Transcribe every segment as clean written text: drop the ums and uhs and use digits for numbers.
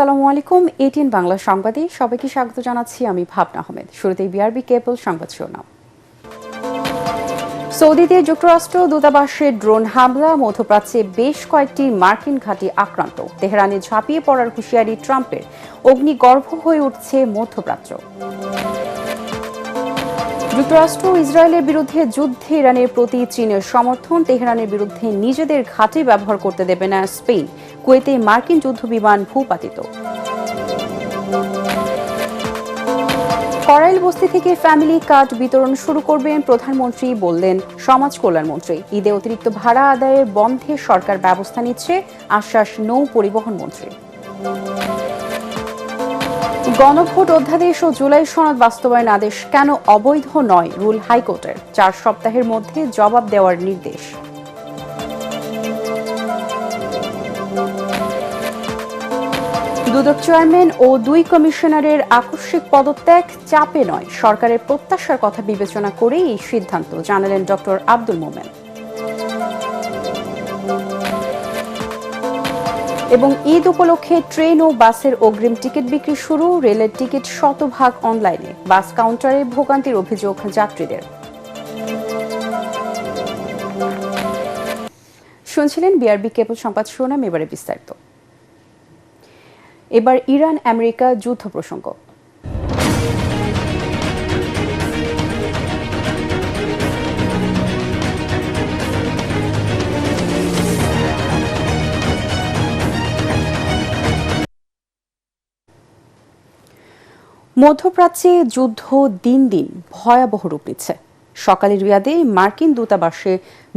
আসসালামু আলাইকুম। এটিএন বাংলা সংবাদে সবাইকে স্বাগত জানাচ্ছি আমি ভাবনা আহমেদ। শুরুতেই বিআরবি কেবল সংবাদ শিরোনাম। সৌদিতে যুক্তরাষ্ট্র দূতাবাসের ড্রোন হামলা, মধ্যপ্রাচ্যে বেশ কয়েকটি মার্কিন ঘাঁটি আক্রান্ত, তেহরানে ঝাঁপিয়ে পড়ার হুঁশিয়ারি ট্রাম্পের, অগ্নিগর্ভ হয়ে উঠছে মধ্যপ্রাচ্য। যুক্তরাষ্ট্র ইসরায়েলের বিরুদ্ধে যুদ্ধে ইরানের প্রতি চীনের সমর্থন, তেহরানের বিরুদ্ধে নিজেদের ঘাঁটি ব্যবহার করতে দেবে না স্পেন, কুয়েতে মার্কিন যুদ্ধবিমান ভূপাতিত। করাইল বস্তি থেকে ফ্যামিলি কার্ড বিতরণ শুরু করবেন প্রধানমন্ত্রী, বললেন সমাজ কল্যাণমন্ত্রী। ঈদে অতিরিক্ত ভাড়া আদায়ের বন্ধে সরকার ব্যবস্থা নিচ্ছে, আশ্বাস নৌ পরিবহন মন্ত্রী। গণভোট অধ্যাদেশ ও জুলাই সনদ বাস্তবায়ন আদেশ কেন অবৈধ নয়, রুল হাইকোর্টের, 4 সপ্তাহের মধ্যে জবাব দেওয়ার নির্দেশ। দুদক চেয়ারম্যান ও 2 কমিশনারের আকস্মিক পদত্যাগ চাপে নয়, সরকারের প্রত্যাশার কথা বিবেচনা করেই এই সিদ্ধান্ত, জানালেন ডক্টর আব্দুল মোমেন। এবং ঈদ উপলক্ষে ট্রেন ও বাসের অগ্রিম টিকিট বিক্রি শুরু, রেলের টিকিট শতভাগ অনলাইনে, বাস কাউন্টারে ভোগান্তির অভিযোগ যাত্রীদের। শুনছিলেন বিআরবি কেবল সংবাদ শিরোনাম, এবারে বিস্তারিত। এবার ইরান আমেরিকা যুদ্ধ প্রসঙ্গ। মধ্যপ্রাচ্যে যুদ্ধ দিন দিন ভয়াবহ রূপ নিচ্ছে। সকালে রিয়াদে মার্কিন দূতাবাসে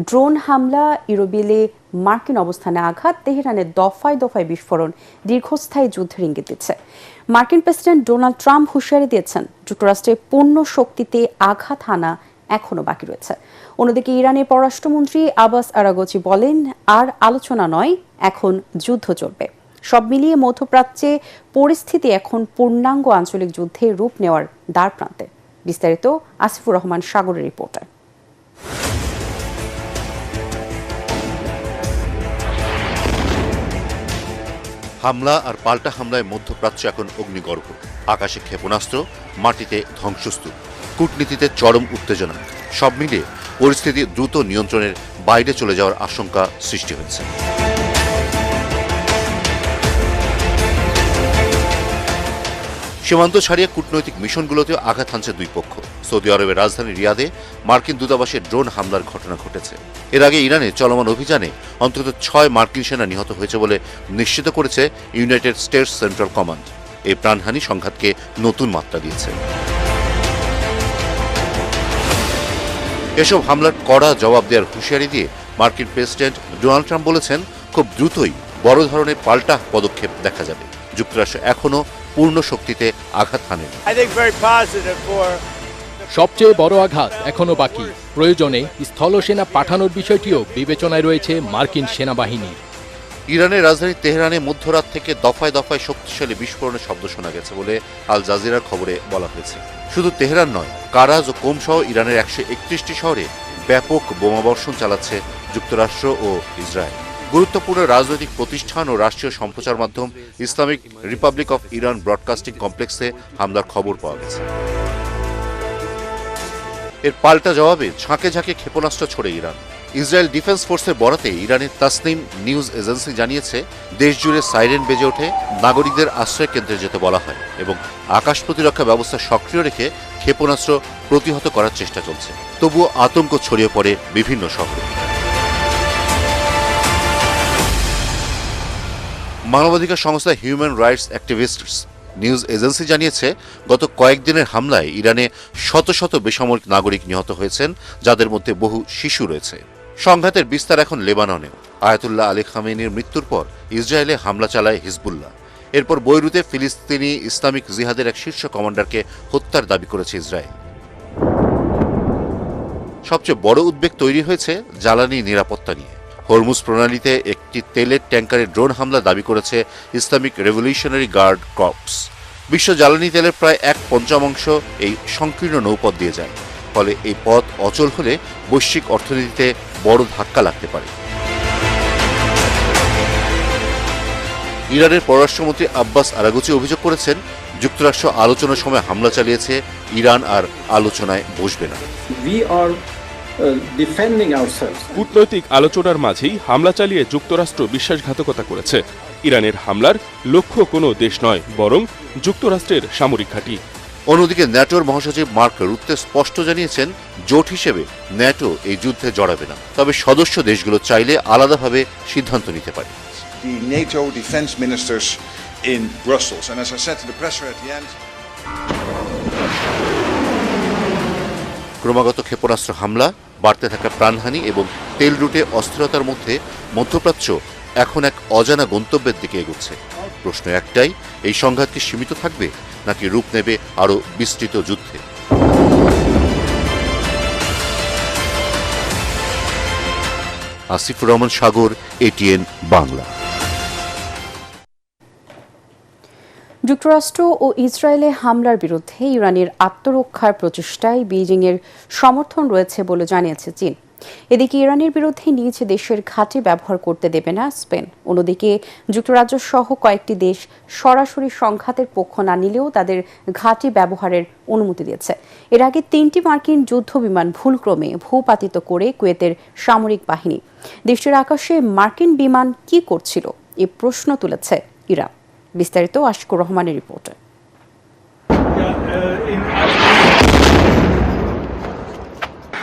ড্রোন হামলা, ইরবিলে মার্কিন অবস্থানে আঘাত, তেহরানের দফায় দফায় বিস্ফোরণ দীর্ঘস্থায়ী যুদ্ধের ইঙ্গিত দিচ্ছে। মার্কিন প্রেসিডেন্ট ডোনাল্ড ট্রাম্প হুঁশিয়ারি দিয়েছেন, যুক্তরাষ্ট্রের পূর্ণ শক্তিতে আঘাত হানা এখনও বাকি রয়েছে। অন্যদিকে ইরানের পররাষ্ট্রমন্ত্রী আব্বাস আরাগচি বলেন, আর আলোচনা নয়, এখন যুদ্ধ চলবে। সব মিলিয়ে মধ্যপ্রাচ্যে পরিস্থিতি এখন পূর্ণাঙ্গ আঞ্চলিক যুদ্ধে রূপ নেওয়ার দ্বারপ্রান্তে। বিস্তারিত আসিফুর রহমান সাগরের রিপোর্টে। হামলা আর পাল্টা হামলায় মধ্যপ্রাচ্য এখন অগ্নিগর্ভ। আকাশে ক্ষেপণাস্ত্র, মাটিতে ধ্বংসস্তূপ, কূটনীতিতে চরম উত্তেজনা, সব মিলিয়ে পরিস্থিতি দ্রুত নিয়ন্ত্রণের বাইরে চলে যাওয়ার আশঙ্কা সৃষ্টি হয়েছে। সীমান্ত ছাড়িয়ে কূটনৈতিক মিশনগুলোতেও আঘাত হানছে দুই পক্ষ। সৌদি আরবের রাজধানী রিয়াদে মার্কিন দূতাবাসে ড্রোন হামলার ঘটনা ঘটেছে। এর আগে ইরানে চলমান অভিযানে অন্তত 6 মার্কিন সেনা নিহত হয়েছে বলে নিশ্চিত করেছে ইউনাইটেড স্টেটস সেন্ট্রাল কমান্ড। এই প্রাণহানি সংঘাতকে নতুন মাত্রা দিয়েছে। এসব হামলার কড়া জবাব দেওয়ার হুঁশিয়ারি দিয়ে মার্কিন প্রেসিডেন্ট ডোনাল্ড ট্রাম্প বলেছেন, খুব দ্রুতই বড় ধরনের পাল্টা পদক্ষেপ দেখা যাবে। যুক্তরাষ্ট্র এখনও পূর্ণ শক্তিতে আঘাত হানেনি। সবচেয়ে বড় আঘাত এখনো বাকি। প্রয়োজনে স্থলসেনা পাঠানোর বিষয়টিও বিবেচনায় রয়েছে মার্কিন সেনাবাহিনী। ইরানের রাজধানী তেহরানে মধ্যরাত থেকে দফায় দফায় শক্তিশালী বিস্ফোরণের শব্দ শোনা গেছে বলে আল জাজিরার খবরে বলা হয়েছে। শুধু তেহরান নয়, কারাজ ও কোম সহ ইরানের 131টি শহরে ব্যাপক বোমাবর্ষণ চালাচ্ছে যুক্তরাষ্ট্র ও ইসরায়েল। গুরুত্বপূর্ণ রাজনৈতিক প্রতিষ্ঠান ও রাষ্ট্রীয় সম্প্রচার মাধ্যম Islamic Republic of Iran broadcasting কমপ্লেক্সে হামলার খবর পাওয়া গেছে। এর পাল্টা জবাবে ঝাঁকে ঝাঁকে ক্ষেপণাস্ত্র ছোড়ে ইরান। ইসরায়েল ডিফেন্স ফোর্সের বরাতে ইরানের তাসনিম নিউজ এজেন্সি জানিয়েছে, দেশ জুড়ে সাইরেন বেজে ওঠে, নাগরিকদের আশ্রয় কেন্দ্রে যেতে বলা হয় এবং আকাশ প্রতিরক্ষা ব্যবস্থা সক্রিয় রেখে ক্ষেপণাস্ত্র প্রতিহত করার চেষ্টা চলছে। তবুও আতঙ্ক ছড়িয়ে পড়ে বিভিন্ন শহরে। মানবাধিকার সংস্থা human rights activists news agency জানিয়েছে, গত কয়েকদিনের হামলায় ইরানে শত শত বেসামরিক নাগরিক নিহত হয়েছেন, যাদের মধ্যে বহু শিশু রয়েছে। সংঘাতের বিস্তার এখন লেবাননেও। আয়াতুল্লাহ আলী খামেনির মৃত্যুর পর ইসরায়েলে হামলা চালায় হিজবুল্লাহ। এরপর বৈরুতে ফিলিস্তিনি ইসলামিক জিহাদের এক শীর্ষ কমান্ডারকে হত্যার দাবি করেছে ইসরায়েল। সবচেয়ে বড় উদ্বেগ তৈরি হয়েছে জ্বালানি নিরাপত্তা নিয়ে। হরমুজ প্রণালীতে একটি তেলের ট্যাঙ্কারে ড্রোন হামলা দাবি করেছে ইসলামিক রেভলিউশনারি গার্ড কর্পস। বিশ্ব জ্বালানি তেলের প্রায় 1/5 এই সংকীর্ণ নৌপথ দিয়ে যায়। ফলে এই পথ অচল হলে বৈশ্বিক অর্থনীতিতে বড় ধাক্কা লাগতে পারে। ইরানের পররাষ্ট্রমন্ত্রী আব্বাস আরাগচি অভিযোগ করেছেন, যুক্তরাষ্ট্র আলোচনার সময় হামলা চালিয়েছে, ইরান আর আলোচনায় বসবে না। কূটনৈতিক আলোচনার মাঝেই হামলা চালিয়ে যুক্তরাষ্ট্র বিশ্বাসঘাতকতা করেছে। ইরানের হামলার লক্ষ্য কোনো দেশ নয়, বরং যুক্তরাষ্ট্রের সামরিক ঘাঁটি। অন্যদিকে ন্যাটোর মহাসচিব মার্ক রুত্তে স্পষ্ট জানিয়েছেন, জোট হিসেবে ন্যাটো এই যুদ্ধে জড়াবে না, তবে সদস্য দেশগুলো চাইলে আলাদাভাবে সিদ্ধান্ত নিতে পারে। The NATO defense ministers in Brussels. And as I said to the presser at the end, ক্রমাগত ক্ষেপণাস্ত্র হামলা, বাড়তে থাকা প্রাণহানি এবং তেল রুটে অস্থিরতার মধ্যে মধ্যপ্রাচ্য এখন এক অজানা গন্তব্যের দিকে এগোচ্ছে। প্রশ্ন একটাই, এই সংঘাত কি সীমিত থাকবে নাকি রূপ নেবে আরও বিস্তৃত যুদ্ধে? আসিফুর রহমান সাগর, এটিএন বাংলা। যুক্তরাষ্ট্র ও ইসরায়েলে হামলার বিরুদ্ধে ইরানের আত্মরক্ষার প্রচেষ্টায় বেইজিংয়ের সমর্থন রয়েছে বলে জানিয়েছে চীন। এদিকে ইরানের বিরুদ্ধে নিজ দেশের ঘাঁটি ব্যবহার করতে দেবে না স্পেন। অন্যদিকে যুক্তরাজ্য সহ কয়েকটি দেশ সরাসরি সংঘাতের পক্ষ না নিলেও তাদের ঘাঁটি ব্যবহারের অনুমতি দিয়েছে। এর আগে 3টি মার্কিন যুদ্ধবিমান ভুলক্রমে ভূপাতিত করে কুয়েতের সামরিক বাহিনী। দেশটির আকাশে মার্কিন বিমান কি করছিল এ প্রশ্ন তুলেছে ইরান। বিস্তারিত আশিকুর রহমানের রিপোর্টে।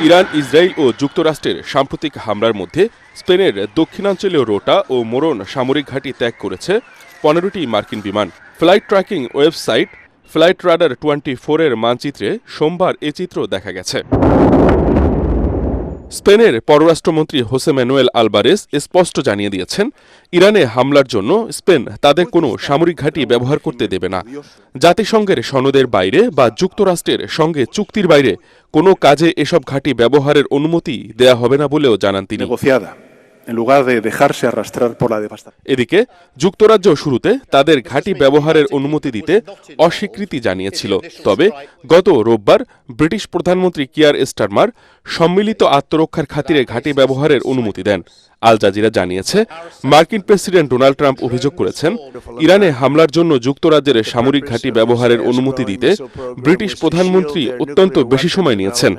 ইরান, ইসরায়েল ও যুক্তরাষ্ট্রের সাম্প্রতিক হামলার মধ্যে স্পেনের দক্ষিণাঞ্চলীয় রোটা ও মোরন সামরিক ঘাঁটি ত্যাগ করেছে 15টি মার্কিন বিমান। Flight tracking website flight radar 24 এর মানচিত্রে সোমবার এ চিত্র দেখা গেছে। স্পেনের পররাষ্ট্রমন্ত্রী হোসে ম্যানুয়েল আলবারেস স্পষ্ট জানিয়ে দিয়েছেন, ইরানে হামলার জন্য স্পেন তাদের কোনো সামরিক ঘাঁটি ব্যবহার করতে দেবে না। জাতিসংঘের সনদের বাইরে বা যুক্তরাষ্ট্রের সঙ্গে চুক্তির বাইরে কোনো কাজে এসব ঘাঁটি ব্যবহারের অনুমতি দেয়া হবে না বলেও জানান তিনি। এদিকে যুক্তরাজ্য শুরুতে তাদের ঘাঁটি ব্যবহারের অনুমতি দিতে অস্বীকৃতি জানিয়েছিল, তবে গত রোববার ব্রিটিশ প্রধানমন্ত্রী কিয়ার স্টারমার সম্মিলিত আত্মরক্ষার খাতিরে ঘাঁটি ব্যবহারের অনুমতি দেন। আল জাজিরা জানিয়েছে, মার্কিন প্রেসিডেন্ট ডোনাল্ড ট্রাম্প অভিযোগ করেছেন, ইরানে হামলার জন্য যুক্তরাজ্যের সামরিক ঘাঁটি ব্যবহারের অনুমতি দিতে ব্রিটিশ প্রধানমন্ত্রী অত্যন্ত বেশি সময় নিয়েছেন।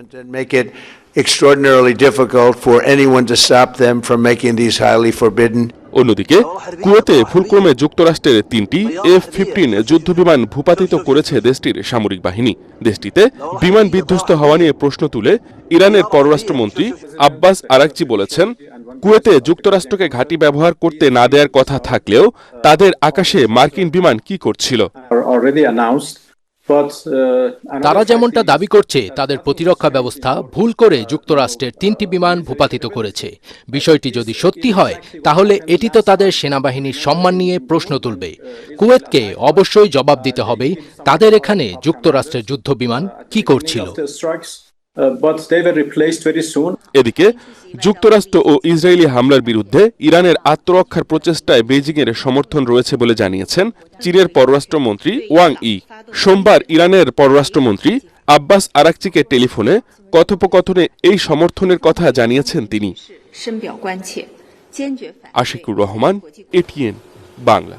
Extraordinarily difficult for anyone to stop them from making these highly forbidden. অন্যদিকে কুয়েতে ভুলক্রমে যুক্তরাষ্ট্রের 3টি F-15 যুদ্ধবিমান ভূপাতিত করেছে দেশটির সামরিক বাহিনী। দেশটিতে বিমান বিধ্বস্ত হওয়া নিয়ে প্রশ্ন তুলে ইরানের পররাষ্ট্রমন্ত্রী আব্বাস আরাগচি বলেছেন, কুয়েতে যুক্তরাষ্ট্রকে ঘাঁটি ব্যবহার করতে না দেওয়ার কথা থাকলেও তাদের আকাশে মার্কিন বিমান কি করছিল? তারা যেমনটা দাবি করছে, তাদের প্রতিরক্ষা ব্যবস্থা ভুল করে যুক্তরাষ্ট্রের 3টি বিমান ভূপাতিত করেছে। বিষয়টি যদি সত্যি হয়, তাহলে এটি তো তাদের সেনাবাহিনীর সম্মান নিয়ে প্রশ্ন তুলবে। কুয়েতকে অবশ্যই জবাব দিতে হবে, তাদের এখানে যুক্তরাষ্ট্রের যুদ্ধ বিমান কি করছিল। এদিকে যুক্তরাষ্ট্র ও ইসরায়েলি হামলার বিরুদ্ধে ইরানের আত্মরক্ষার প্রচেষ্টায় বেইজিংয়ের সমর্থন রয়েছে বলে জানিয়েছেন চীনের পররাষ্ট্রমন্ত্রী ওয়াং ই। সোমবার ইরানের পররাষ্ট্রমন্ত্রী আব্বাস আরাগচিকে টেলিফোনে কথোপকথনে এই সমর্থনের কথা জানিয়েছেন তিনি। আশিকুর রহমান, এটিএন বাংলা।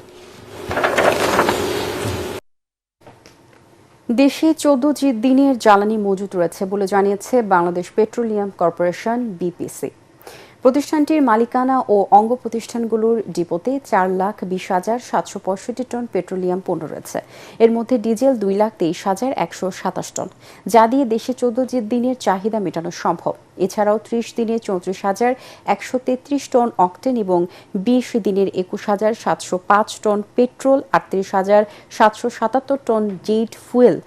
দেশে 14 দিনের জ্বালানি মজুত রয়েছে বলে জানিয়েছে বাংলাদেশ পেট্রোলিয়াম কর্পোরেশন বিপিসি। প্রতিষ্ঠানটির মালিকানা ও অঙ্গ প্রতিষ্ঠানগুলোর ডিপোতে 4,20,765 টন পেট্রোলিয়াম পণ্য রয়েছে। এর মধ্যে ডিজেল 2,23,127 টন, যা দিয়ে দেশে 14 দিনের চাহিদা মেটানো সম্ভব। এছাড়াও 30 দিনে 34,133 টন অকটেন এবং 20 দিনের 21,705 টন পেট্রোল, 38,777 টন জেট ফুয়েল,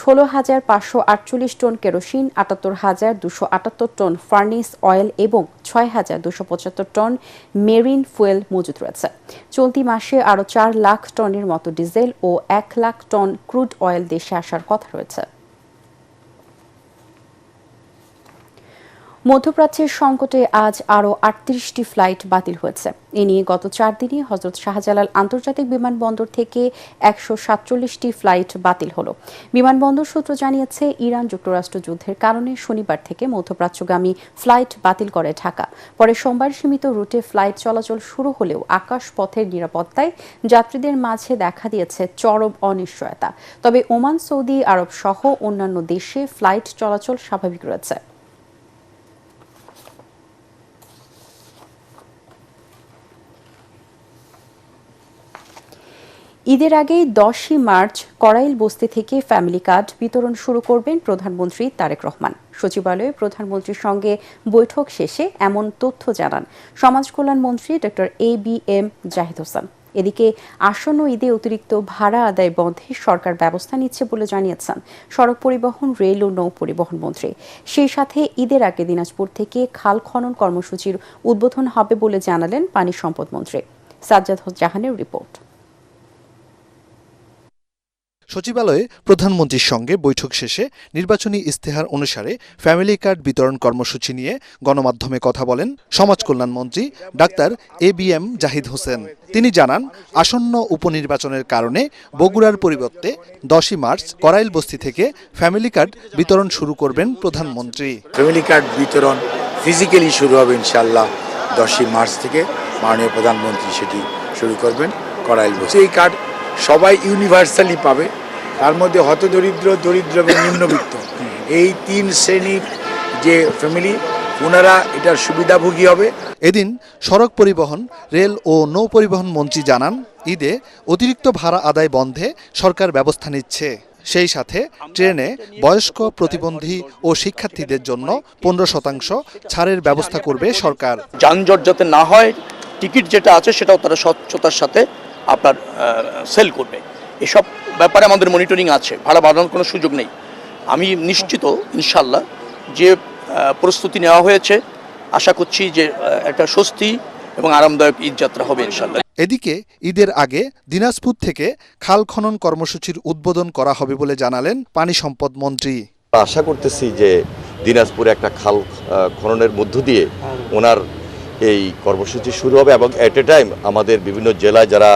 16,548 টন কেরোসিন, 78,278 টন ফার্নেস অয়েল এবং 6,275 টন মেরিন ফুয়েল মজুত রয়েছে। চলতি মাসে আরও 4 লাখ টনের মতো ডিজেল ও 1 লাখ টন ক্রুড অয়েল দেশে আসার কথা রয়েছে। মধ্যপ্রাচ্যের সংকটে আজ আরও ৩৮টি ফ্লাইট বাতিল হয়েছে। এ নিয়ে গত 4 দিনে হজরত শাহজালাল আন্তর্জাতিক বিমানবন্দর থেকে 147টি ফ্লাইট বাতিল হলো। বিমানবন্দর সূত্র জানিয়েছে, ইরান যুক্তরাষ্ট্র যুদ্ধের কারণে শনিবার থেকে মধ্যপ্রাচ্যগামী ফ্লাইট বাতিল করে ঢাকা। পরে সোমবার সীমিত রুটে ফ্লাইট চলাচল শুরু হলেও আকাশপথের নিরাপত্তায় যাত্রীদের মাঝে দেখা দিয়েছে চরম অনিশ্চয়তা। তবে ওমান, সৌদি আরব সহ অন্যান্য দেশে ফ্লাইট চলাচল স্বাভাবিক রয়েছে। ঈদের আগে 10ই মার্চ করাইল বস্তি থেকে ফ্যামিলি কার্ড বিতরণ শুরু করবেন প্রধানমন্ত্রী তারেক রহমান। সচিবালয়ে প্রধানমন্ত্রীর সঙ্গে বৈঠক শেষে এমন তথ্য জানান সমাজ কল্যাণ মন্ত্রী ডক্টর ABM জাহিদ হোসেন। এদিকে আসন্ন ঈদে অতিরিক্ত ভাড়া আদায় বন্ধে সরকার ব্যবস্থা নিচ্ছে বলে জানিয়েছেন সড়ক পরিবহন, রেল ও নৌ পরিবহন মন্ত্রী। সেই সাথে ঈদের আগে দিনাজপুর থেকে খাল খনন কর্মসূচির উদ্বোধন হবে বলে জানালেন পানি সম্পদ মন্ত্রী। সাজ্জাদ জাহানের রিপোর্ট। সচিবালয়ে প্রধানমন্ত্রীর সঙ্গে বৈঠক শেষে নির্বাচনী ইস্তেহার অনুসারে ফ্যামিলি কার্ড বিতরণ কর্মসূচি নিয়ে গণমাধ্যমে কথা বলেন সমাজ কল্যাণ মন্ত্রী ডাক্তার ABM জাহিদ হোসেন। তিনি জানান, আসন্ন উপনির্বাচনের কারণে বগুড়ার পরিবর্তে 10ই মার্চ করাইল বস্তি থেকে ফ্যামিলি কার্ড বিতরণ শুরু করবেন প্রধানমন্ত্রী। ফ্যামিলি কার্ড বিতরণ ফিজিক্যালি শুরু হবে ইনশাআল্লাহ 10ই মার্চ থেকে। মাননীয় প্রধানমন্ত্রী সেটি শুরু করবেন করাইল বস্তি। এই কার্ড সবাই ইউনিভার্সালি পাবে, তার মধ্যে হতদরিদ্র, দরিদ্র এবং নিম্নবিত্ত এই 3 শ্রেণীর যে ফ্যামিলি, ওনারা এটার সুবিধাভোগী হবে। এদিন সড়ক পরিবহন, রেল ও নৌ পরিবহন মন্ত্রী জানান, ঈদে অতিরিক্ত ভাড়া আদায় বন্ধে সরকার ব্যবস্থা নিচ্ছে। সেই সাথে ট্রেনে বয়স্ক, প্রতিবন্ধী ও শিক্ষার্থীদের জন্য 15% ছাড়ের ব্যবস্থা করবে সরকার। যানজট যাতে না হয়, টিকিট যেটা আছে সেটাও তারা স্বচ্ছতার সাথে আপনার সেল করবে। এসব ব্যাপারে আমাদের মনিটরিং আছে, ভাড়া বাড়ানোর কোনো সুযোগ নেই। আমি নিশ্চিত ইনশাল্লাহ যে প্রস্তুতি নেওয়া হয়েছে, আশা করছি যে একটা স্বস্তি এবং আরামদায়ক ঈদ যাত্রা হবে ইনশাল্লাহ। এদিকে ঈদের আগে দিনাজপুর থেকে খাল খনন কর্মসূচির উদ্বোধন করা হবে বলে জানালেন পানি সম্পদ মন্ত্রী। আশা করতেছি যে দিনাজপুরে একটা খাল খননের মধ্য দিয়ে ওনার এই কর্মসূচি শুরু হবে এবং এট এ টাইম আমাদের বিভিন্ন জেলায় যারা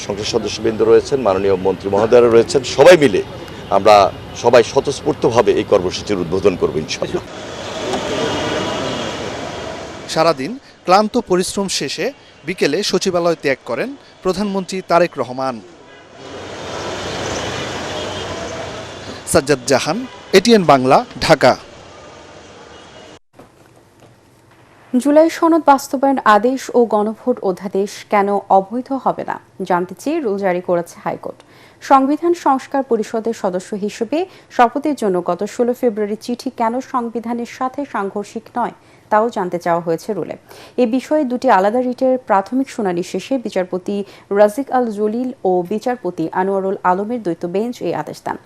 সংসদ সদস্যবৃন্দ রয়েছেন, মাননীয় মন্ত্রী মহোদয়রা রয়েছেন, সবাই মিলে আমরা সবাই স্বতঃস্ফূর্তভাবে এই কর্মসূচির উদ্বোধন করব ইনশাআল্লাহ। সারাদিন ক্লান্ত পরিশ্রম শেষে বিকেলে সচিবালয় ত্যাগ করেন প্রধানমন্ত্রী তারেক রহমান। সাজ্জাদ জাহান, ATN বাংলা, ঢাকা। জুলাই সনদ বাস্তবায়ন আদেশ ও গণভোট অধ্যাদেশ কেন অবৈধ হবে না জানতে চেয়ে রুল জারি করেছে হাইকোর্ট। সংবিধান সংস্কার পরিষদের সদস্য হিসেবে শপথের জন্য গত 16 ফেব্রুয়ারি চিঠি কেন সংবিধানের সাথে সাংঘর্ষিক নয় তাও জানতে চাওয়া হয়েছে রুলে। এ বিষয়ে দুটি আলাদা রিটের প্রাথমিক শুনানি শেষে বিচারপতি রাজিক আল জলিল ও বিচারপতি আনোয়ারুল আলমের দ্বৈত বেঞ্চ এই আদেশ দেন।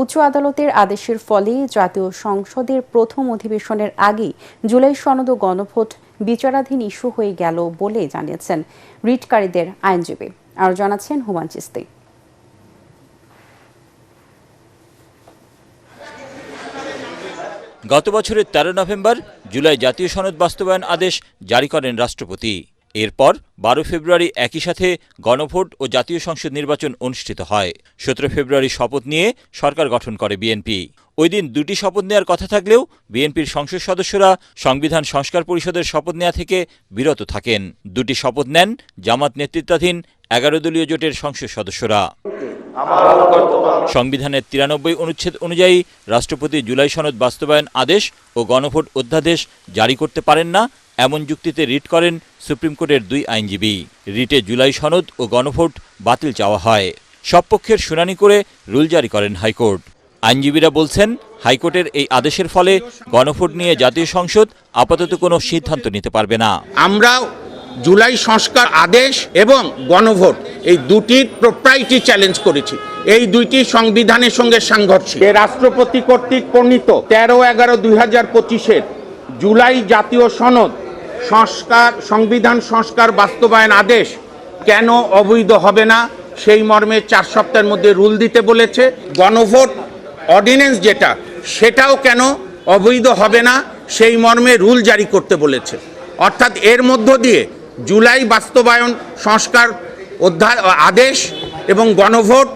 উচ্চ আদালতের আদেশের ফলে জাতীয় সংসদের প্রথম অধিবেশনের আগেই জুলাই সনদ ও গণভোট বিচারাধীন ইস্যু হয়ে গেল বলে জানিয়েছেন রিটকারীদের আইনজীবী। আরও জানাচ্ছেন হুমান চিস্তি। গত বছরের 13 নভেম্বর জুলাই জাতীয় সনদ বাস্তবায়ন আদেশ জারি করেন রাষ্ট্রপতি। এরপর 12 ফেব্রুয়ারি একই সাথে গণভোট ও জাতীয় সংসদ নির্বাচন অনুষ্ঠিত হয়। 17 ফেব্রুয়ারি শপথ নিয়ে সরকার গঠন করে বিএনপি। ওই দিন দুটি শপথ নেওয়ার কথা থাকলেও বিএনপির সংসদ সদস্যরা সংবিধান সংস্কার পরিষদের শপথ নেওয়া থেকে বিরত থাকেন। দুটি শপথ নেন জামাত নেতৃত্বাধীন 11 দলীয় জোটের সংসদ সদস্যরা। সংবিধানের 93 অনুচ্ছেদ অনুযায়ী রাষ্ট্রপতি জুলাই সনদ বাস্তবায়ন আদেশ ও গণভোট অধ্যাদেশ জারি করতে পারেন না এমন যুক্তিতে রিট করেন সুপ্রিম কোর্টের 2 আইনজীবী। রিটে জুলাই সনদ ও গণভোট বাতিল চাওয়া হয়। সব পক্ষের শুনানি করে রুল জারি করেন হাইকোর্ট। আইনজীবীরা বলছেন, হাইকোর্টের এই আদেশের ফলে গণভোট নিয়ে জাতীয় সংসদ আপাতত কোনো সিদ্ধান্ত নিতে পারবে না। আমরা জুলাই সংস্কার আদেশ এবং গণভোট এই দুটির প্রোপ্রাইটি চ্যালেঞ্জ করেছি। এই দুইটি সংবিধানের সঙ্গে সাংঘর্ষিক। রাষ্ট্রপতি কর্তৃক প্রণীত 13/11/2025 জুলাই জাতীয় সনদ সংবিধান সংস্কার বাস্তবায়ন আদেশ কেন অবৈধ হবে না সেই মর্মে 4 সপ্তাহের মধ্যে রুল দিতে বলেছে। গণভোট অর্ডিন্যান্স যেটা, সেটাও কেন অবৈধ হবে না সেই মর্মে রুল জারি করতে বলেছে। অর্থাৎ এর মধ্য দিয়ে জুলাই বাস্তবায়ন সংস্কার আদেশ এবং গণভোট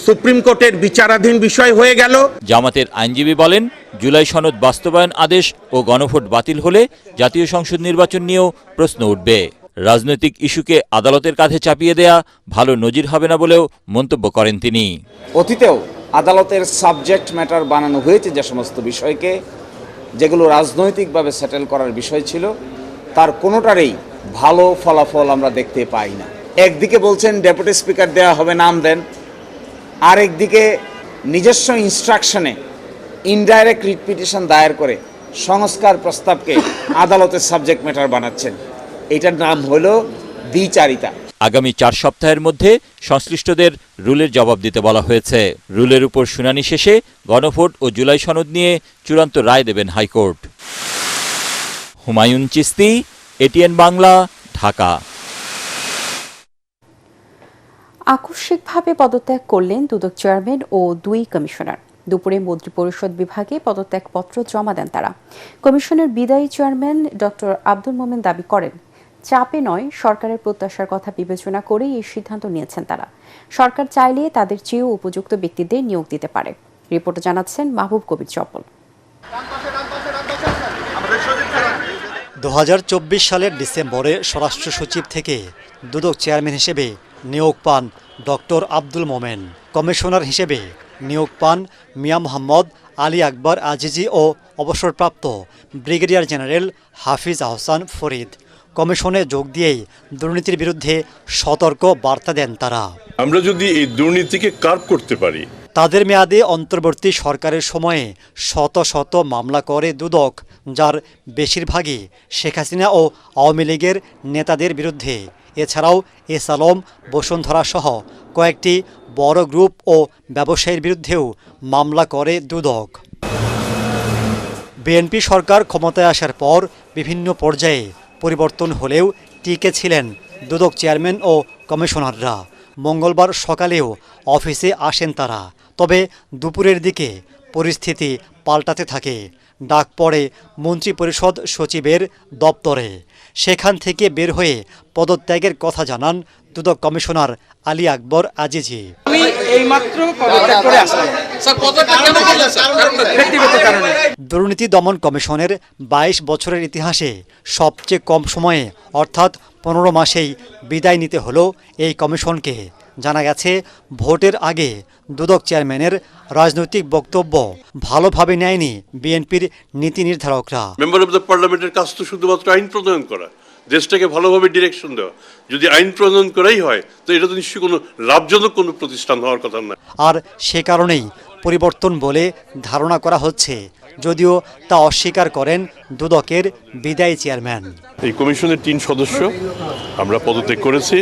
সুপ্রিম কোর্টের বিচারাধীন বিষয় হয়ে গেল। জামাতের আইনজীবী বলেন, জুলাই সনদ বাস্তবায়ন আদেশ ও গণভোট বাতিল হলে জাতীয় সংসদ নির্বাচন নিয়েও প্রশ্ন উঠবে। রাজনৈতিক ইস্যুকে আদালতের কাঁধে চাপিয়ে দেয়া ভালো নজির হবে না বলেও মন্তব্য করেন তিনি। অতীতেও আদালতের সাবজেক্ট ম্যাটার বানানো হয়েছে যে সমস্ত বিষয়কে, যেগুলো রাজনৈতিকভাবে সেটেল করার বিষয় ছিল, তার কোনোটারই ভালো ফলাফল আমরা দেখতে পাই না। একদিকে বলছেন ডেপুটি স্পিকার দেওয়া হবে, নাম দেন, আরেকদিকে নিজস্ব ইনস্ট্রাকশনে ইনডাইরেক্ট রিট পিটিশন দায়ের করে সংস্কার প্রস্তাবকে আদালতের সাবজেক্ট ম্যাটার বানাচ্ছেন। এটার নাম হলো দ্বিচারিতা। আগামী 4 সপ্তাহের মধ্যে সংশ্লিষ্টদের রুলের জবাব দিতে বলা হয়েছে। রুলের উপর শুনানি শেষে গণভোট ও জুলাই সনদ নিয়ে চূড়ান্ত রায় দেবেন হাইকোর্ট। হুমায়ুন চিস্তি, এটিএন বাংলা, ঢাকা। আকস্মিকভাবে পদত্যাগ করলেন দুদক চেয়ারম্যান ও 2 কমিশনার। দুপুরে মন্ত্রিপরিষদ বিভাগে পদত্যাগপত্র জমা দেন তারা। কমিশনের বিদায়ী চেয়ারম্যান ডক্টর আব্দুল মোমেন দাবি করেন, চাপে নয়, সরকারের প্রত্যাশার কথা বিবেচনা করেই এই সিদ্ধান্ত নিয়েছেন তারা। সরকার চাইলে তাদের চেয়েও উপযুক্ত ব্যক্তিদের নিয়োগ দিতে পারে। রিপোর্টে জানাচ্ছেন মাহবুব কবির চপল। 2024 সালের ডিসেম্বরে স্বরাষ্ট্র সচিব থেকে দুদক চেয়ারম্যান হিসেবে নিয়োগ পান ডক্টর আব্দুল মোমেন। কমিশনার হিসেবে নিয়োগ পান মিয়া মোহাম্মদ আলী আকবর আজিজি ও অবসরপ্রাপ্ত ব্রিগেডিয়ার জেনারেল হাফিজ আহসান ফরিদ। কমিশনে যোগ দিয়েই দুর্নীতির বিরুদ্ধে সতর্ক বার্তা দেন তারা। আমরা যদি এই দুর্নীতিকে কার্ভ করতে পারি। তাদের মেয়াদে অন্তর্বর্তী সরকারের সময়ে শত শত মামলা করে দুদক, যার বেশিরভাগই শেখ হাসিনা ও আওয়ামী লীগের নেতাদের বিরুদ্ধে। এছাড়াও এস আলম, বসুন্ধরা সহ কয়েকটি বড় গ্রুপ ও ব্যবসায়ীর বিরুদ্ধেও মামলা করে দুদক। বিএনপি সরকার ক্ষমতায় আসার পর বিভিন্ন পর্যায়ে পরিবর্তন হলেও টিকে ছিলেন দুদক চেয়ারম্যান ও কমিশনাররা। মঙ্গলবার সকালেও অফিসে আসেন তারা, তবে দুপুরের দিকে পরিস্থিতি পাল্টাতে থাকে। ডাক পড়ে মন্ত্রিপরিষদ সচিবের দপ্তরে। সেখান থেকে বের হয়ে পদত্যাগের কথা জানান দুদক কমিশনার আলী আকবর আজিজি। দুর্নীতি দমন কমিশনের 22 বছরের ইতিহাসে সবচেয়ে কম সময়ে অর্থাৎ 15 মাসেই বিদায় নিতে হলো এই কমিশনকে। জানা গেছে, ভোটের আগে দুদক চেয়ারম্যানের রাজনৈতিক বক্তব্য ভালোভাবে নেয়নি বিএনপির নীতি নির্ধারকরা। মেম্বার অব দ্য পার্লামেন্টের কাজ তো শুধুমাত্র আইন প্রণয়ন করা, দেশটাকে ভালোভাবে ডিরেকশন দেওয়া। যদি আইন প্রণয়ন করাই হয় তো এটা তো নিশ্চয়ই কোনো লাভজনক কোনো প্রতিষ্ঠান হওয়ার কথা না। আর সে কারণেই পরিবর্তন বলে ধারণা করা হচ্ছে, যদিও তা অস্বীকার করেন দুদকের বিদায়ী চেয়ারম্যান। এই কমিশনের 3 সদস্য আমরা পদত্যাগ করেছি।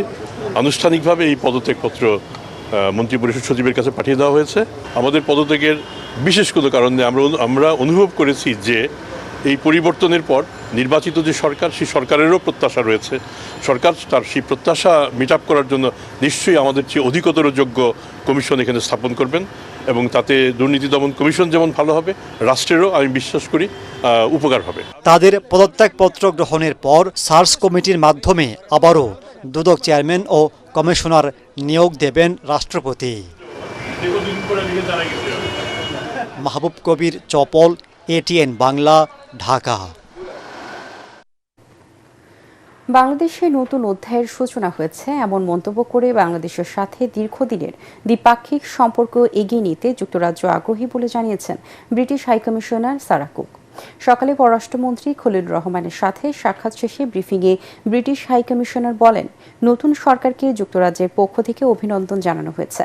আনুষ্ঠানিকভাবে এই পদত্যাগপত্র মন্ত্রিপরিষদ সচিবের কাছে পাঠিয়ে দেওয়া হয়েছে। আমাদের পদত্যাগের বিশেষ কোনো কারণ নেই। আমরা অনুভব করেছি যে এই পরিবর্তনের পর নির্বাচিত যে সরকার, সেই সরকারেরও প্রত্যাশা রয়েছে। সরকার তার সেই প্রত্যাশা মিট আপ করার জন্য নিশ্চয়ই আমাদের চেয়ে অধিকতর যোগ্য কমিশন এখানে স্থাপন করবেন, এবং তাতে দুর্নীতি দমন কমিশন যেমন ভালো হবে, রাষ্ট্রেরও আমি বিশ্বাস করি উপকার হবে। তাদের পদত্যাগপত্র গ্রহণের পর সার্চ কমিটির মাধ্যমে আবারও দুদক চেয়ারম্যান ও কমিশনার নিয়োগ দেবেন রাষ্ট্রপতি। মাহবুব কবির চপল, এটিএন বাংলা, ঢাকা। বাংলাদেশে নতুন অধ্যায়ের সূচনা হয়েছে এমন মন্তব্য করে বাংলাদেশের সাথে দীর্ঘদিনের দ্বিপাক্ষিক সম্পর্ক এগিয়ে নিতে যুক্তরাজ্য আগ্রহী বলে জানিয়েছেন ব্রিটিশ হাইকমিশনার সারা কুক। সকালে পররাষ্ট্রমন্ত্রী খলিলুর রহমানের সাথে সাক্ষাৎ শেষে ব্রিফিংয়ে ব্রিটিশ হাইকমিশনার বলেন, নতুন সরকারকে যুক্তরাজ্যের পক্ষ থেকে অভিনন্দন জানানো হয়েছে।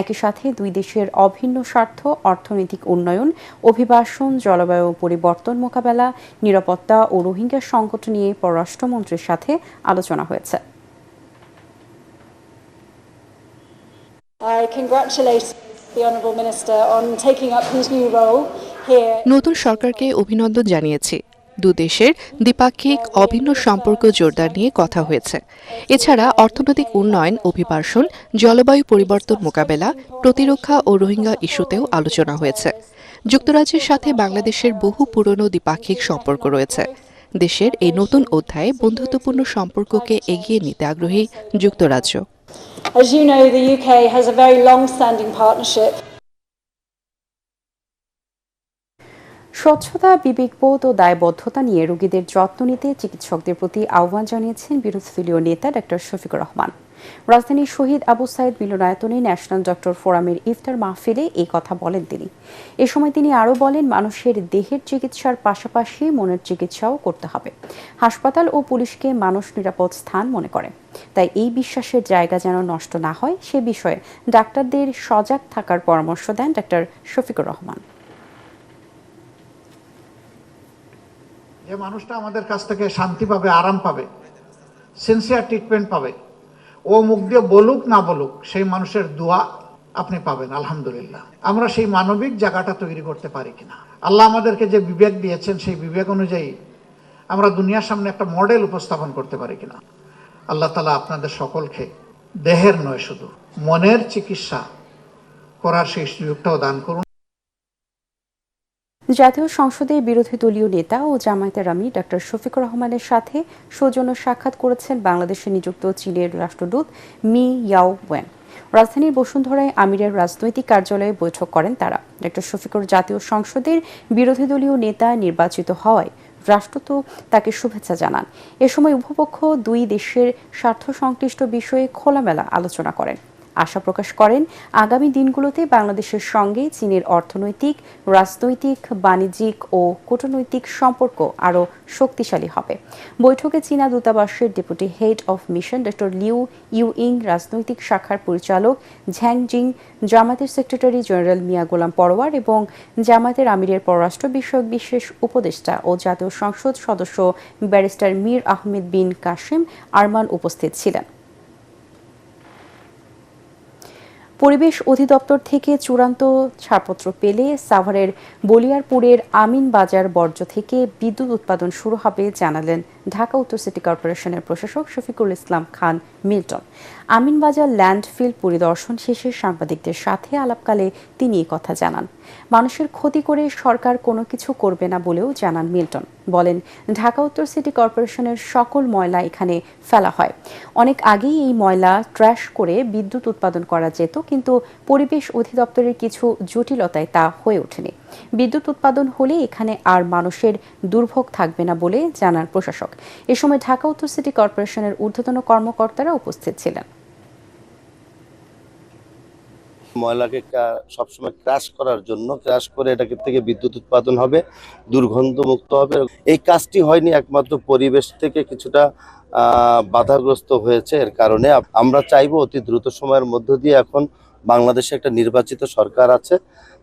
একই সাথে দুই দেশের অভিন্ন স্বার্থ, অর্থনৈতিক উন্নয়ন, অভিবাসন, জলবায়ু পরিবর্তন মোকাবেলা, নিরাপত্তা ও রোহিঙ্গা সংকট নিয়ে পররাষ্ট্রমন্ত্রীর সাথে আলোচনা হয়েছে। নতুন সরকারকে অভিনন্দন জানিয়েছি। দুদেশের দ্বিপাক্ষিক অভিন্ন সম্পর্ক জোরদার নিয়ে কথা হয়েছে। এছাড়া অর্থনৈতিক উন্নয়ন, অভিবাসন, জলবায়ু পরিবর্তন মোকাবেলা, প্রতিরক্ষা ও রোহিঙ্গা ইস্যুতেও আলোচনা হয়েছে। যুক্তরাজ্যের সাথে বাংলাদেশের বহু পুরনো দ্বিপাক্ষিক সম্পর্ক রয়েছে। দেশের এই নতুন অধ্যায়ে বন্ধুত্বপূর্ণ সম্পর্ককে এগিয়ে নিতে আগ্রহী যুক্তরাজ্য। As you know, the UK has a very long-standing partnership. স্বচ্ছতা, বিবেকবোধ ও দায়বদ্ধতা নিয়ে রোগীদের যত্ন নিতে চিকিৎসকদের প্রতি আহ্বান জানিয়েছেন বিরোধী দলীয় নেতা ডক্টর শফিকুর রহমান। রাজধানীর শহীদ আবু সাইদ মিলনায়তনে ন্যাশনাল ডক্টর ফোরামের ইফতার মাহফিলে এই কথা বলেন তিনি। এ সময় তিনি আরও বলেন, মানুষের দেহের চিকিৎসার পাশাপাশি মনের চিকিৎসাও করতে হবে। হাসপাতাল ও পুলিশকে মানুষ নিরাপদ স্থান মনে করে, তাই এই বিশ্বাসের জায়গা যেন নষ্ট না হয় সে বিষয়ে ডাক্তারদের সজাগ থাকার পরামর্শ দেন ডক্টর শফিকুর রহমান। যে মানুষটা আমাদের কাছ থেকে শান্তি পাবে, আরাম পাবে, সিনসিয়ার ট্রিটমেন্ট পাবে, ও মুখ দিয়ে বলুক না বলুক, সেই মানুষের দোয়া আপনি পাবেন আলহামদুলিল্লাহ। আমরা সেই মানবিক জায়গাটা তৈরি করতে পারি কিনা, আল্লাহ আমাদেরকে যে বিবেক দিয়েছেন সেই বিবেক অনুযায়ী আমরা দুনিয়ার সামনে একটা মডেল উপস্থাপন করতে পারি কিনা। আল্লাহ তাআলা আপনাদের সকলকে দেহের নয় শুধু মনের চিকিৎসা করার সেই সুযোগটাও দান করুন। জাতীয় সংসদের বিরোধী দলীয় নেতা ও জামায়াতের আমির ডক্টর শফিকুর রহমানের সাথে সৌজন্য সাক্ষাৎ করেছেন বাংলাদেশে নিযুক্ত চীনের রাষ্ট্রদূত মি ইয়াও ওয়েন। রাজধানীর বসুন্ধরায় আমিরের রাজনৈতিক কার্যালয়ে বৈঠক করেন তারা। ডক্টর শফিকুর জাতীয় সংসদের বিরোধী দলীয় নেতা নির্বাচিত হওয়ায় রাষ্ট্রদূত তাকে শুভেচ্ছা জানান। এ সময় উভপক্ষ দুই দেশের স্বার্থ সংশ্লিষ্ট বিষয়ে খোলামেলা আলোচনা করেন। আশা প্রকাশ করেন, আগামী দিনগুলোতে বাংলাদেশের সঙ্গে চীনের অর্থনৈতিক, রাজনৈতিক, বাণিজ্যিক ও কূটনৈতিক সম্পর্ক আরও শক্তিশালী হবে। বৈঠকে চীনা দূতাবাসের deputy head of mission doctor Liu Ewing, রাজনৈতিক শাখার পরিচালক ঝ্যাং জিং, জামায়াতের সেক্রেটারি জেনারেল মিয়া গোলাম পরোয়ার এবং জামায়াতের আমিরের পররাষ্ট্র বিষয়ক বিশেষ উপদেষ্টা ও জাতীয় সংসদ সদস্য ব্যারিস্টার মীর আহমেদ বিন কাসেম আরমান উপস্থিত ছিলেন। পরিবেশ অধিদপ্তর থেকে চূড়ান্ত ছাড়পত্র পেলে সাভারের বলিয়ারপুরের আমিন বাজার বর্জ্য থেকে বিদ্যুৎ উৎপাদন শুরু হবে জানালেন ঢাকা উত্তর সিটি কর্পোরেশনের প্রশাসক শফিকুল ইসলাম খান মিল্টন। আমিনবাজার ল্যান্ডফিল পরিদর্শন শেষে সাংবাদিকদের সাথে আলাপকালে তিনি এই কথা জানান। মানুষের ক্ষতি করে সরকার কোনো কিছু করবে না বলেও জানান মিল্টন। বলেন, ঢাকা উত্তর সিটি কর্পোরেশনের সকল ময়লা এখানে ফেলা হয়। অনেক আগেই এই ময়লা ট্র্যাশ করে বিদ্যুৎ উৎপাদন করা যেত, কিন্তু পরিবেশ অধিদপ্তরের কিছু জটিলতায় তা হয়ে ওঠেনি। বিদ্যুৎ উৎপাদন হলে এখানে আর মানুষের দুর্ভোগ থাকবে না বলে জানান প্রশাসক। এ সময় ঢাকা উত্তর সিটি কর্পোরেশনের ঊর্ধ্বতন কর্মকর্তারা উপস্থিত ছিলেন। ময়লাকে সবসময় ক্রাশ করার জন্য, ক্রাশ করে এটাকে থেকে বিদ্যুৎ উৎপাদন হবে, দুর্গন্ধ মুক্ত হবে। এই কাজটি হয়নি, একমাত্র পরিবেশ থেকে কিছুটা বাধাগ্রস্ত হয়েছে। এর কারণে আমরা চাইবো অতি দ্রুত সময়ের মধ্য দিয়ে, এখন বাংলাদেশে একটা নির্বাচিত সরকার আছে,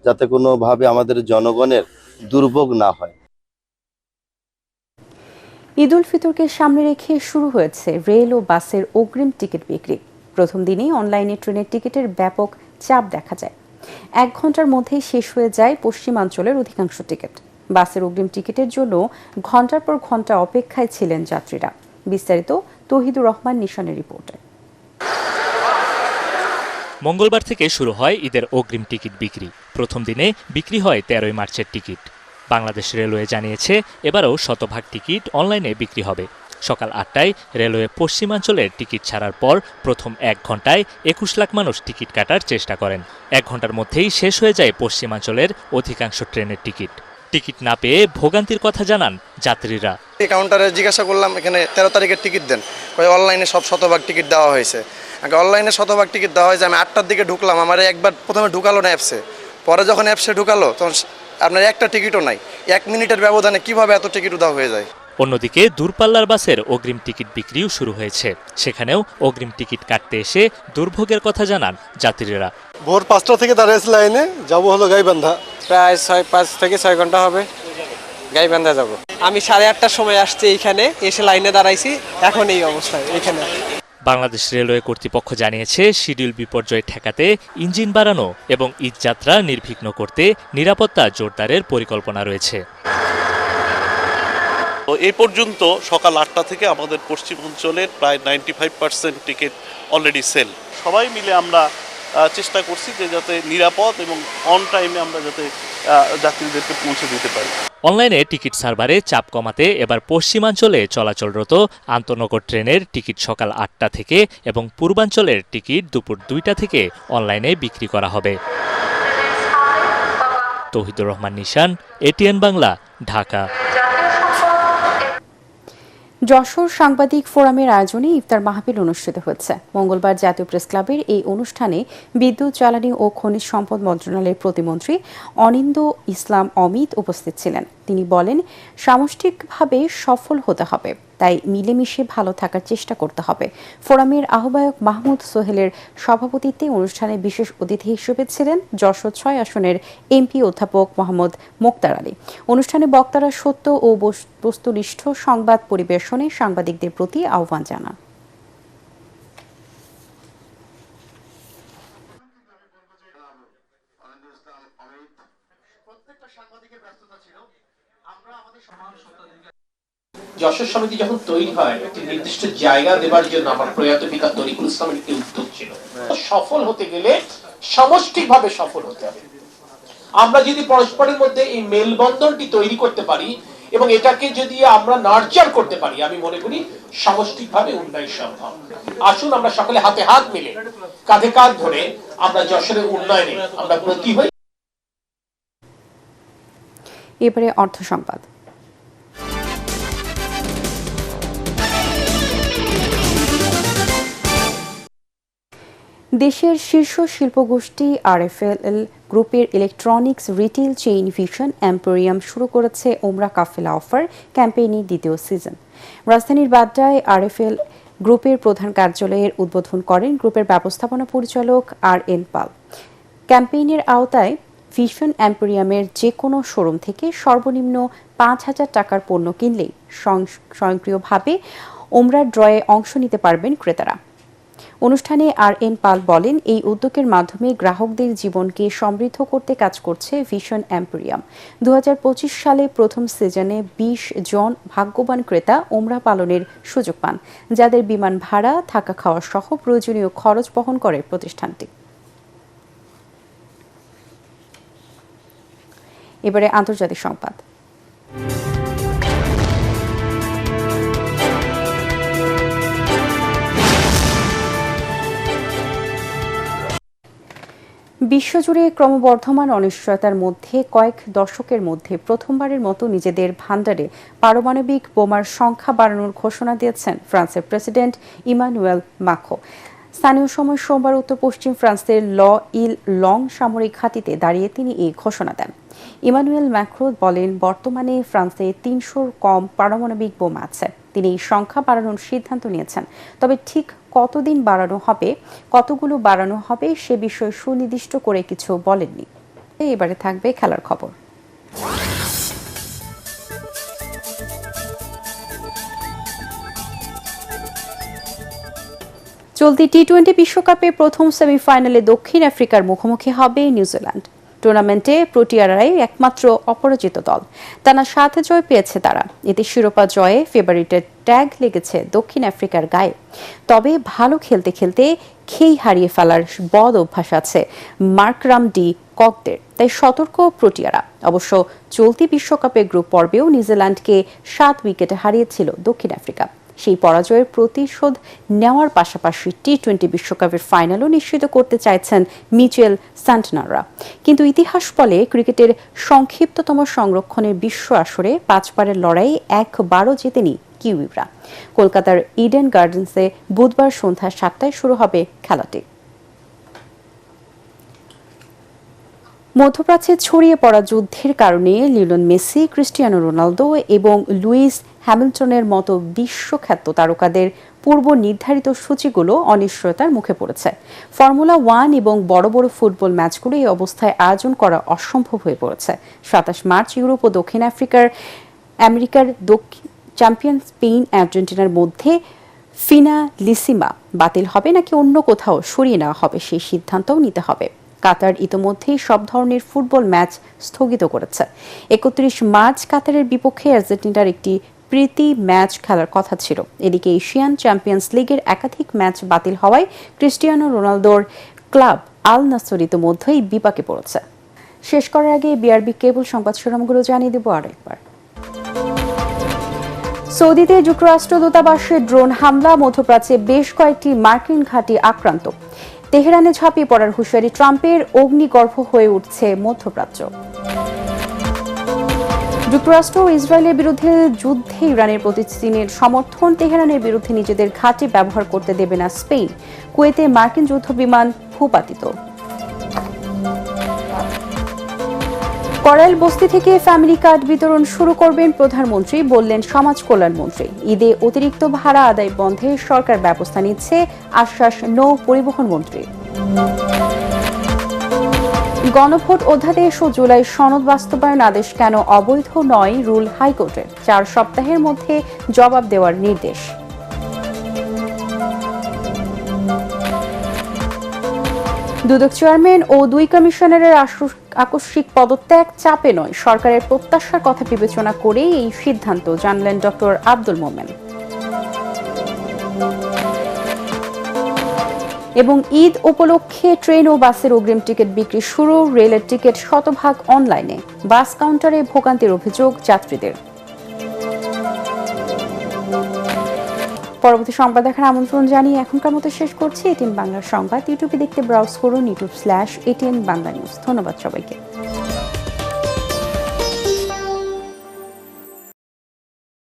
যাতে কোনোভাবে আমাদের জনগণের দুর্ভোগ না হয়। ঈদ উল ফিতরকে সামনে রেখে শুরু হয়েছে রেল ও বাসের অগ্রিম টিকিট বিক্রি। প্রথম দিনেই অনলাইনে ট্রেনের টিকিটের ব্যাপক চাপ দেখা যায়। 1 ঘন্টার মধ্যেই শেষ হয়ে যায় পশ্চিমাঞ্চলের অধিকাংশ টিকিট। বাসের অগ্রিম টিকিটের জন্য ঘন্টার পর ঘন্টা অপেক্ষায় ছিলেন যাত্রীরা। বিস্তারিত তৌহিদুর রহমান নিশানের রিপোর্টে। মঙ্গলবার থেকে শুরু হয় ঈদের অগ্রিম টিকিট বিক্রি। প্রথম দিনে বিক্রি হয় 13 মার্চের টিকিট। বাংলাদেশ রেলওয়ে জানিয়েছে, এবারও শতভাগ টিকিট অনলাইনে বিক্রি হবে। সকাল 8টায় রেলওয়ে পশ্চিমাঞ্চলের টিকিট ছাড়ার পর প্রথম 1 ঘন্টায় 21 লাখ মানুষ টিকিট কাটার চেষ্টা করেন। 1 ঘন্টার মধ্যেই শেষ হয়ে যায় পশ্চিমাঞ্চলের অধিকাংশ ট্রেনের টিকিট। টিকিট না পেয়ে ভোগান্তির কথা জানান যাত্রীরা। কাউন্টারে জিজ্ঞাসা করলাম, এখানে 13 তারিখের টিকিট দেন, অনলাইনে সব শতভাগ টিকিট দেওয়া হয়েছে। অনলাইনে শতভাগ টিকিট দেওয়া হয়েছে। আমি 8টার দিকে ঢুকলাম, আমার একবার প্রথমে ঢুকালো না অ্যাপসে, পরে যখন অ্যাপসে ঢুকালো তখন আপনার একটা টিকিটও নাই। 1 মিনিটের ব্যবধানে কিভাবে এত টিকিট দেওয়া হয়ে যায়। অন্যদিকে দূরপাল্লার বাসের অগ্রিম টিকিট বিক্রিও শুরু হয়েছে। সেখানেও অগ্রিম টিকিট কাটতে এসে দুর্ভোগের কথা জানান যাত্রীরা। ভোর 5টা থেকে দাঁড়িয়েছি লাইনে, যাবো হলো গাইবান্ধা। প্রায় 5 থেকে 6 ঘন্টা হবে, গাইবান্ধা যাব। আমি 8:30টার সময় আসছি, এইখানে এসে লাইনে দাঁড়াইছি, এখন এই অবস্থায় এখানে। বাংলাদেশ রেলওয়ে কর্তৃপক্ষ জানিয়েছে, শিডিউল বিপর্যয় ঠেকাতে ইঞ্জিন বাড়ানো এবং ঈদ যাত্রা নির্বিঘ্ন করতে নিরাপত্তা জোরদারের পরিকল্পনা রয়েছে। এই পর্যন্ত সকাল 8টা থেকে আমাদের পশ্চিমাঞ্চলের প্রায় 95% টিকিট অলরেডি সেল। সবাই মিলে আমরা চেষ্টা করছি যে যাতে নিরাপদ এবং অন টাইমে আমরা যাতে যাত্রীদেরকে পৌঁছে দিতে পারি। অনলাইনে টিকিট সার্ভারে চাপ কমাতে এবার পশ্চিমাঞ্চলে চলাচলরত আন্তনগর ট্রেনের টিকিট সকাল 8টা থেকে এবং পূর্বাঞ্চলের টিকিট দুপুর 2টা থেকে অনলাইনে বিক্রি করা হবে। তৌহিদুর রহমান নিশান, এটিএন বাংলা, ঢাকা। যশোর সাংবাদিক ফোরামের আয়োজনে ইফতার মাহফিল অনুষ্ঠিত হয়েছে। মঙ্গলবার জাতীয় প্রেস ক্লাবের এই অনুষ্ঠানে বিদ্যুৎ, জ্বালানি ও খনিজ সম্পদ মন্ত্রণালয়ের প্রতিমন্ত্রী অনিন্দ্য ইসলাম অমিত উপস্থিত ছিলেন। তিনি বলেন, সামষ্টিকভাবে সফল হতে হবে, তাই মিলেমিশে ভালো থাকার চেষ্টা করতে হবে। ফোরামের আহ্বায়ক মাহমুদ সোহেলের সভাপতিত্বে অনুষ্ঠানে বিশেষ অতিথি হিসেবে ছিলেন যশোর 6 আসনের এমপি অধ্যাপক মোহাম্মদ মোক্তার আলী। অনুষ্ঠানে বক্তারা সত্য ও বস্তুনিষ্ঠ সংবাদ পরিবেশনে সাংবাদিকদের প্রতি আহ্বান জানান। যশোর সমিতি যখন তৈরি হয় একটি নির্দিষ্ট জায়গা দেবার জন্য আমার প্রয়াত পিতা তরিকুল ইসলামের একটি উদ্যোগ ছিল। সফল হতে গেলে সামষ্টিকভাবে সফল হতে হবে। আমরা যদি পরস্পরের মধ্যে এই মেলবন্ধনটি তৈরি করতে পারি এবং এটাকে যদি আমরা নার্চার করতে পারি, আমি মনে করি সামষ্টিকভাবে উন্নয়ন সম্ভব। আসুন আমরা সকলে হাতে হাত মিলে কাঁধে কাঁধ ধরে আমরা যশোরের উন্নয়নে আমরা ব্রতী হই। এবারে অর্থ সংবাদ। দেশের শীর্ষ শিল্পগোষ্ঠী আরএফএল গ্রুপের electronics retail chain vision emporium শুরু করেছে ওমরা কাফেলা অফার ক্যাম্পেইনের দ্বিতীয় সিজন। রাজধানীর বাড্ডায় আরএফএল গ্রুপের প্রধান কার্যালয়ের উদ্বোধন করেন গ্রুপের ব্যবস্থাপনা পরিচালক আর.এন. পাল। ক্যাম্পেইনের আওতায় ভিশন এম্পোরিয়ামের যে কোনো শোরুম থেকে সর্বনিম্ন 5,000 টাকার পণ্য কিনলেই স্বয়ংক্রিয়ভাবে ওমরার ড্রয়ে অংশ নিতে পারবেন ক্রেতারা। অনুষ্ঠানে আর.এন. পাল বলেন, এই উদ্যোগের মাধ্যমে গ্রাহকদের জীবনকে সমৃদ্ধ করতে কাজ করছে ভিশন এম্পোরিয়াম। 2025 সালে প্রথম সিজনে 20 জন ভাগ্যবান ক্রেতা ওমরা পালনের সুযোগ পান, যাদের বিমান ভাড়া, থাকা খাওয়া সহ প্রয়োজনীয় খরচ বহন করে প্রতিষ্ঠানটি। এবারে আন্তর্জাতিক সংবাদ। বিশ্বজুড়ে ক্রমবর্ধমান অনিশ্চয়তার মধ্যে কয়েক দশকের মধ্যে প্রথমবারের মতো নিজেদের ভান্ডারে পারমাণবিক বোমার সংখ্যা বাড়ানোর ঘোষণা দিয়েছেন ফ্রান্সের প্রেসিডেন্ট ইমানুয়েল মাখোঁ। স্থানীয় সময় সোমবার উত্তর পশ্চিম ফ্রান্সের ইল লং সামরিক ঘাঁটিতে দাঁড়িয়ে তিনি এই ঘোষণা দেন। ইমানুয়েল ম্যাক্রো বলেন, বর্তমানে ফ্রান্সে 300-র কম পারমাণবিক বোমা আছে। তিনি এই সংখ্যা বাড়ানোর সিদ্ধান্ত নিয়েছেন, তবে ঠিক কতদিন বাড়ানো হবে, কতগুলো বাড়ানো হবে সে বিষয়ে সুনির্দিষ্ট করে কিছু বলেননি। এবারে থাকবে খেলার খবর। চলতি টি-20 বিশ্বকাপে প্রথম সেমিফাইনালে দক্ষিণ আফ্রিকার মুখোমুখি হবে নিউজিল্যান্ড। টুর্নামেন্টে প্রোটিয়ারাই একমাত্র অপরাজিত দল। টানা 7 জয় পেয়েছে তারা। এতে শিরোপা জয়ে ফেভারিটের ট্যাগ লেগেছে দক্ষিণ আফ্রিকার গায়ে। তবে ভালো খেলতে খেলতে খেই হারিয়ে ফেলার বদ অভ্যাস আছে মার্করাম ডি ককদের, তাই সতর্ক প্রোটিয়ারা। অবশ্য চলতি বিশ্বকাপে গ্রুপ পর্বেও নিউজিল্যান্ডকে 7 উইকেটে হারিয়েছিল দক্ষিণ আফ্রিকা। সেই পরাজয়ের প্রতিশোধ নেওয়ার পাশাপাশি টি-20 বিশ্বকাপের ফাইনালও নিশ্চিত করতে চাইছেন মিচেল সান্টনাররা। কিন্তু ইতিহাস বলে, ক্রিকেটের সংক্ষিপ্ততম সংরক্ষণের বিশ্ব আসরে 5 বারের লড়াইয়ে একবারও জেতেনি কিউইরা। কলকাতার ইডেন গার্ডেন্সে বুধবার সন্ধ্যা 7টায় শুরু হবে খেলাটি। মধ্যপ্রাচ্যে ছড়িয়ে পড়া যুদ্ধের কারণে লিওনেল মেসি, ক্রিস্টিয়ানো রোনালদো এবং লুইস হ্যামিল্টনের মতো বিশ্বখ্যাত তারকাদের পূর্ব নির্ধারিত সূচিগুলো অনিশ্চয়তার মুখে পড়েছে। ফর্মুলা 1 এবং বড় বড় ফুটবল ম্যাচগুলো এই অবস্থায় আয়োজন করা অসম্ভব হয়ে পড়েছে। 27 মার্চ ইউরোপ ও দক্ষিণ আমেরিকার চ্যাম্পিয়ন স্পেন আর্জেন্টিনার মধ্যে ফিনালিসিমা বাতিল হবে নাকি অন্য কোথাও সরিয়ে নেওয়া হবে, সেই সিদ্ধান্তও নিতে হবে। কাতার ইতোমধ্যেই সব ধরনের ফুটবল ম্যাচ স্থগিত করেছে। 31 মার্চ কাতারের বিপক্ষে আর্জেন্টিনার একটি প্রীতি ম্যাচ খেলার কথা ছিল। এদিকে এশিয়ান চ্যাম্পিয়ন্স লিগের একাধিক ম্যাচ বাতিল হওয়ায় ক্রিস্টিয়ানো রোনালদোর ক্লাব আল নাসর ইতিমধ্যেই বিপাকে পড়েছে। শেষ করার আগে বিআরবি কেবল সংবাদ শিরোনামগুলো জানিয়ে দেব আরেকবার। সৌদিতে যুক্তরাষ্ট্র দূতাবাসে ড্রোন হামলা, মধ্যপ্রাচ্যে বেশ কয়েকটি মার্কিন ঘাঁটি আক্রান্ত। তেহরানে ঝাঁপিয়ে পড়ার হুঁশিয়ারি ট্রাম্পের, অগ্নিগর্ভ হয়ে উঠছে মধ্যপ্রাচ্য। যুক্তরাষ্ট্র ও ইসরায়েলের বিরুদ্ধে যুদ্ধে ইরানের প্রতি চীনের সমর্থন, তেহরানের বিরুদ্ধে নিজেদের ঘাঁটি ব্যবহার করতে দেবে না স্পেন। কুয়েতে মার্কিন যুদ্ধ বিমান ভূপাতিত। করাইল বস্তি থেকে ফ্যামিলি কার্ড বিতরণ শুরু করবেন প্রধানমন্ত্রী, বললেন সমাজ কল্যাণ মন্ত্রী। ঈদে অতিরিক্ত ভাড়া আদায় বন্ধে সরকার ব্যবস্থা নিচ্ছে, আশ্বাস নৌ পরিবহন মন্ত্রী। গণভোট অধ্যাদেশ ও জুলাই সনদ বাস্তবায়ন আদেশ কেন অবৈধ নয়, রুল হাইকোর্টের। 4 সপ্তাহের মধ্যে জবাব দেওয়ার নির্দেশ। দুদক চেয়ারম্যান ও 2 কমিশনারের আকস্মিক পদত্যাগ চাপে নয়, সরকারের প্রত্যাশার কথা বিবেচনা করেই এই সিদ্ধান্ত, জানলেন ডক্টর আব্দুল মোমেন। এবং ঈদ উপলক্ষে ট্রেন ও বাসের অগ্রিম টিকিট বিক্রি শুরু, রেলের টিকিট শতভাগ অনলাইনে, বাস কাউন্টারে ভোগান্তির অভিযোগ যাত্রীদের। পরবর্তী সংবাদ দেখার আমন্ত্রণ জানিয়ে এখনকার মতো শেষ করছি। এটিএন বাংলার সংবাদ ইউটিউবে দেখতে ব্রাউজ করুন youtube/ATN বাংলা নিউজ। ধন্যবাদ সবাইকে।